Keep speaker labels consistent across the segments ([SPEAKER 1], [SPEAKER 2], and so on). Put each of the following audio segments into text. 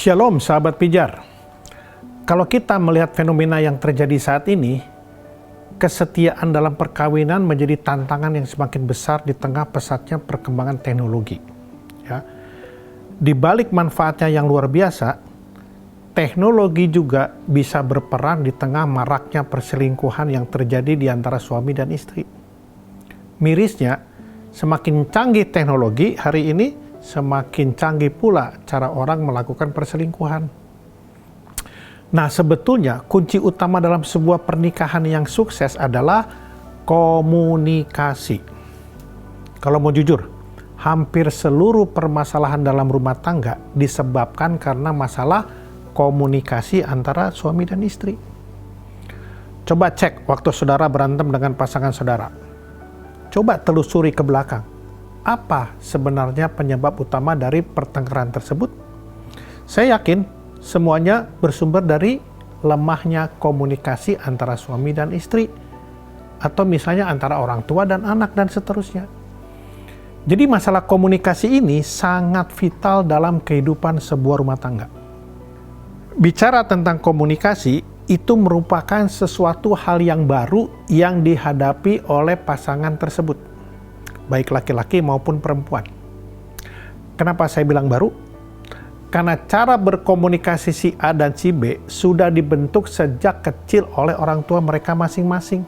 [SPEAKER 1] Shalom sahabat pijar. Kalau kita melihat fenomena yang terjadi saat ini, kesetiaan dalam perkawinan menjadi tantangan yang semakin besar di tengah pesatnya perkembangan teknologi. Ya. Di balik manfaatnya yang luar biasa, teknologi juga bisa berperan di tengah maraknya perselingkuhan yang terjadi di antara suami dan istri. Mirisnya, semakin canggih teknologi hari ini, semakin canggih pula cara orang melakukan perselingkuhan. Nah, sebetulnya kunci utama dalam sebuah pernikahan yang sukses adalah komunikasi. Kalau mau jujur, hampir seluruh permasalahan dalam rumah tangga disebabkan karena masalah komunikasi antara suami dan istri. Coba cek waktu saudara berantem dengan pasangan saudara. Coba telusuri ke belakang. Apa sebenarnya penyebab utama dari pertengkaran tersebut? Saya yakin semuanya bersumber dari lemahnya komunikasi antara suami dan istri, atau misalnya antara orang tua dan anak, dan seterusnya. Jadi masalah komunikasi ini sangat vital dalam kehidupan sebuah rumah tangga. Bicara tentang komunikasi, itu merupakan sesuatu hal yang baru yang dihadapi oleh pasangan tersebut, baik laki-laki maupun perempuan. Kenapa saya bilang baru? Karena cara berkomunikasi si A dan si B sudah dibentuk sejak kecil oleh orang tua mereka masing-masing.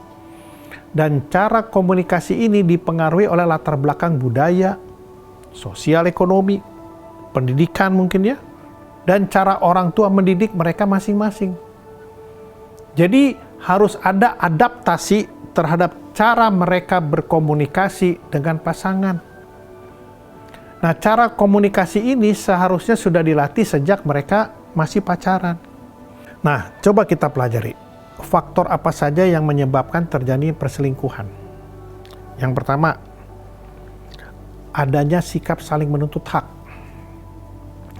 [SPEAKER 1] Dan cara komunikasi ini dipengaruhi oleh latar belakang budaya, sosial ekonomi, pendidikan mungkin ya, dan cara orang tua mendidik mereka masing-masing. Jadi harus ada adaptasi terhadap cara mereka berkomunikasi dengan pasangan. Nah, cara komunikasi ini seharusnya sudah dilatih sejak mereka masih pacaran. Nah, coba kita pelajari. Faktor apa saja yang menyebabkan terjadi perselingkuhan? Yang pertama, adanya sikap saling menuntut hak.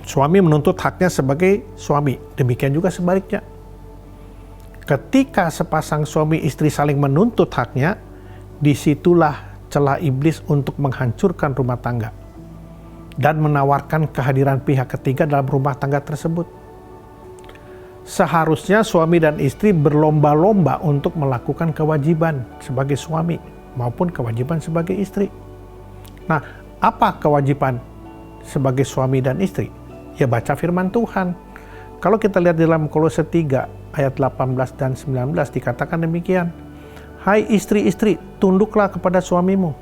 [SPEAKER 1] Suami menuntut haknya sebagai suami, demikian juga sebaliknya. Ketika sepasang suami istri saling menuntut haknya, disitulah celah iblis untuk menghancurkan rumah tangga dan menawarkan kehadiran pihak ketiga dalam rumah tangga tersebut. Seharusnya suami dan istri berlomba-lomba untuk melakukan kewajiban sebagai suami maupun kewajiban sebagai istri. Nah, apa kewajiban sebagai suami dan istri? Ya, baca firman Tuhan. Kalau kita lihat di dalam Kolose 3 ayat 18 dan 19 dikatakan demikian. Hai istri-istri, tunduklah kepada suamimu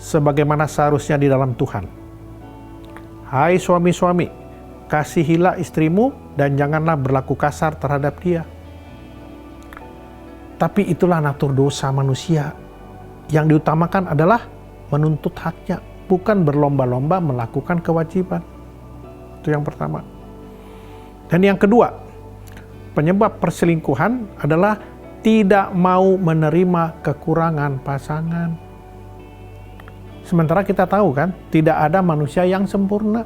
[SPEAKER 1] sebagaimana seharusnya di dalam Tuhan. Hai suami-suami, kasihilah istrimu dan janganlah berlaku kasar terhadap dia. Tapi itulah natur dosa manusia. Yang diutamakan adalah menuntut haknya, bukan berlomba-lomba melakukan kewajiban. Itu yang pertama. Dan yang kedua, penyebab perselingkuhan adalah tidak mau menerima kekurangan pasangan. Sementara kita tahu kan, tidak ada manusia yang sempurna.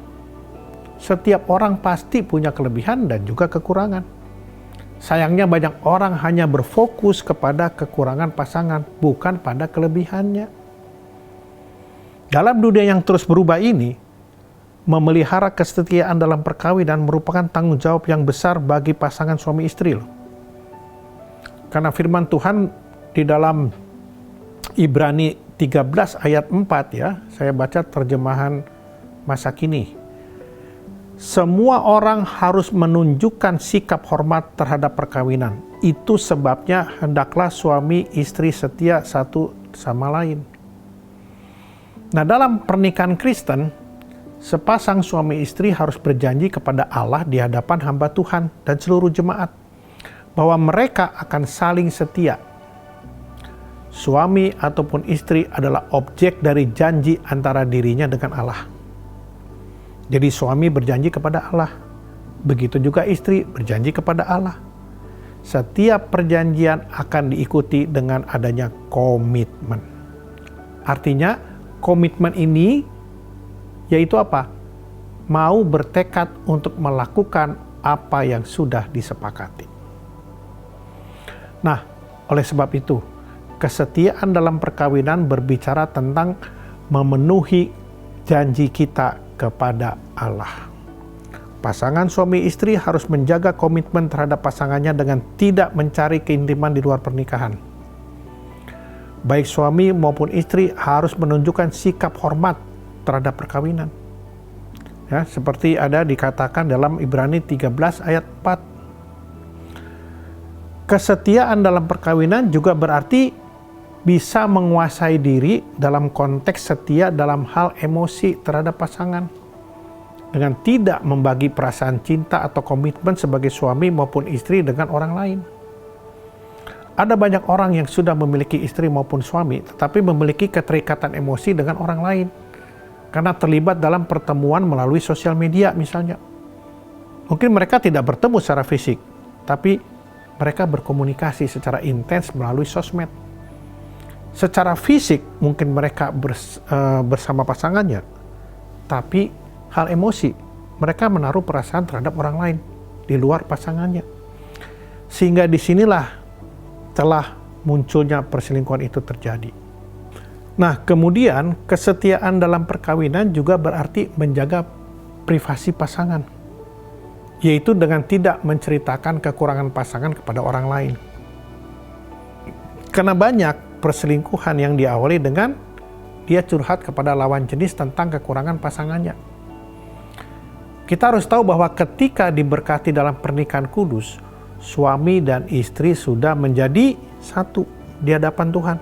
[SPEAKER 1] Setiap orang pasti punya kelebihan dan juga kekurangan. Sayangnya banyak orang hanya berfokus kepada kekurangan pasangan, bukan pada kelebihannya. Dalam dunia yang terus berubah ini, memelihara kesetiaan dalam perkawinan merupakan tanggung jawab yang besar bagi pasangan suami istri loh. Karena firman Tuhan di dalam Ibrani 13 ayat 4 ya, saya baca terjemahan masa kini. Semua orang harus menunjukkan sikap hormat terhadap perkawinan. Itu sebabnya hendaklah suami istri setia satu sama lain. Nah, dalam pernikahan Kristen, sepasang suami istri harus berjanji kepada Allah di hadapan hamba Tuhan dan seluruh jemaat bahwa mereka akan saling setia. Suami ataupun istri adalah objek dari janji antara dirinya dengan Allah. Jadi suami berjanji kepada Allah, begitu juga istri berjanji kepada Allah. Setiap perjanjian akan diikuti dengan adanya komitmen. Artinya komitmen ini yaitu apa? Mau bertekad untuk melakukan apa yang sudah disepakati. Nah, oleh sebab itu, kesetiaan dalam perkawinan berbicara tentang memenuhi janji kita kepada Allah. Pasangan suami istri harus menjaga komitmen terhadap pasangannya dengan tidak mencari keintiman di luar pernikahan. Baik suami maupun istri harus menunjukkan sikap hormat terhadap perkawinan. Ya, seperti ada dikatakan dalam Ibrani 13 ayat 4. Kesetiaan dalam perkawinan juga berarti bisa menguasai diri dalam konteks setia dalam hal emosi terhadap pasangan, dengan tidak membagi perasaan cinta atau komitmen sebagai suami maupun istri dengan orang lain. Ada banyak orang yang sudah memiliki istri maupun suami, tetapi memiliki keterikatan emosi dengan orang lain, karena terlibat dalam pertemuan melalui sosial media misalnya. Mungkin mereka tidak bertemu secara fisik, tapi mereka berkomunikasi secara intens melalui sosmed. Secara fisik mungkin mereka bersama pasangannya, tapi hal emosi, mereka menaruh perasaan terhadap orang lain di luar pasangannya. Sehingga disinilah telah munculnya perselingkuhan itu terjadi. Nah, kemudian kesetiaan dalam perkawinan juga berarti menjaga privasi pasangan, yaitu dengan tidak menceritakan kekurangan pasangan kepada orang lain. Karena banyak perselingkuhan yang diawali dengan dia curhat kepada lawan jenis tentang kekurangan pasangannya. Kita harus tahu bahwa ketika diberkati dalam pernikahan kudus, suami dan istri sudah menjadi satu di hadapan Tuhan.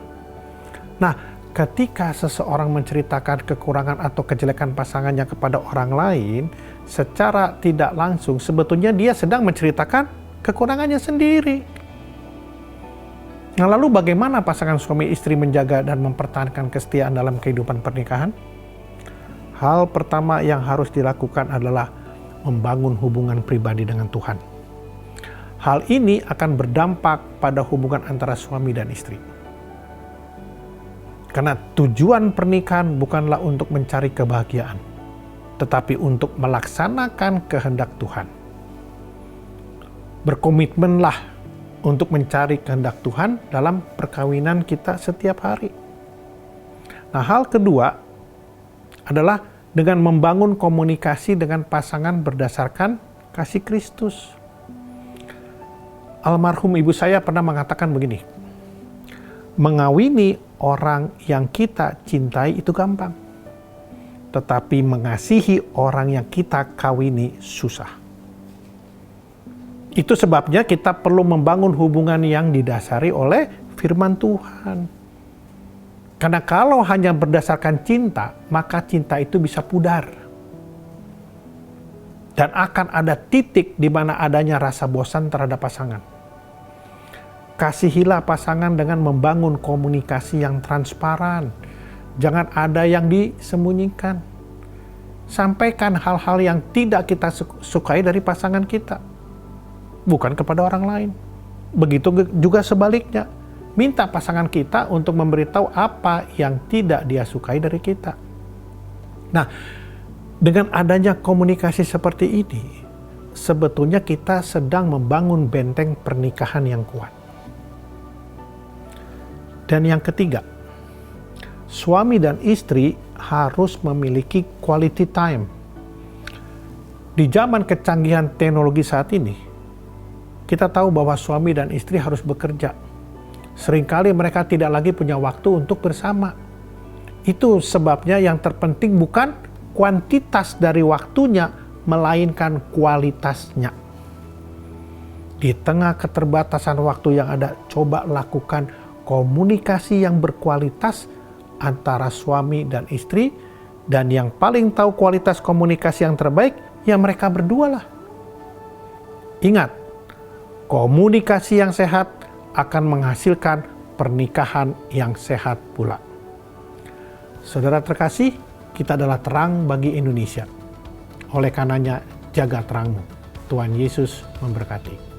[SPEAKER 1] Nah, ketika seseorang menceritakan kekurangan atau kejelekan pasangannya kepada orang lain, secara tidak langsung sebetulnya dia sedang menceritakan kekurangannya sendiri. Nah, lalu bagaimana pasangan suami istri menjaga dan mempertahankan kesetiaan dalam kehidupan pernikahan? Hal pertama yang harus dilakukan adalah membangun hubungan pribadi dengan Tuhan. Hal ini akan berdampak pada hubungan antara suami dan istri. Karena tujuan pernikahan bukanlah untuk mencari kebahagiaan, tetapi untuk melaksanakan kehendak Tuhan. Berkomitmenlah untuk mencari kehendak Tuhan dalam perkawinan kita setiap hari. Nah, hal kedua adalah dengan membangun komunikasi dengan pasangan berdasarkan kasih Kristus. Almarhum ibu saya pernah mengatakan begini, mengawini orang yang kita cintai itu gampang, tetapi mengasihi orang yang kita kawini susah. Itu sebabnya kita perlu membangun hubungan yang didasari oleh firman Tuhan. Karena kalau hanya berdasarkan cinta, maka cinta itu bisa pudar. Dan akan ada titik di mana adanya rasa bosan terhadap pasangan. Kasihilah pasangan dengan membangun komunikasi yang transparan. Jangan ada yang disembunyikan. Sampaikan hal-hal yang tidak kita sukai dari pasangan kita, bukan kepada orang lain. Begitu juga sebaliknya. Minta pasangan kita untuk memberitahu apa yang tidak dia sukai dari kita. Nah, dengan adanya komunikasi seperti ini, sebetulnya kita sedang membangun benteng pernikahan yang kuat. Dan yang ketiga, suami dan istri harus memiliki quality time. Di zaman kecanggihan teknologi saat ini, kita tahu bahwa suami dan istri harus bekerja. Seringkali mereka tidak lagi punya waktu untuk bersama. Itu sebabnya yang terpenting bukan kuantitas dari waktunya, melainkan kualitasnya. Di tengah keterbatasan waktu yang ada, coba lakukan komunikasi yang berkualitas antara suami dan istri. Dan yang paling tahu kualitas komunikasi yang terbaik, ya mereka berdua lah. Ingat, komunikasi yang sehat akan menghasilkan pernikahan yang sehat pula. Saudara terkasih, kita adalah terang bagi Indonesia. Oleh karenanya, jaga terangmu. Tuhan Yesus memberkati.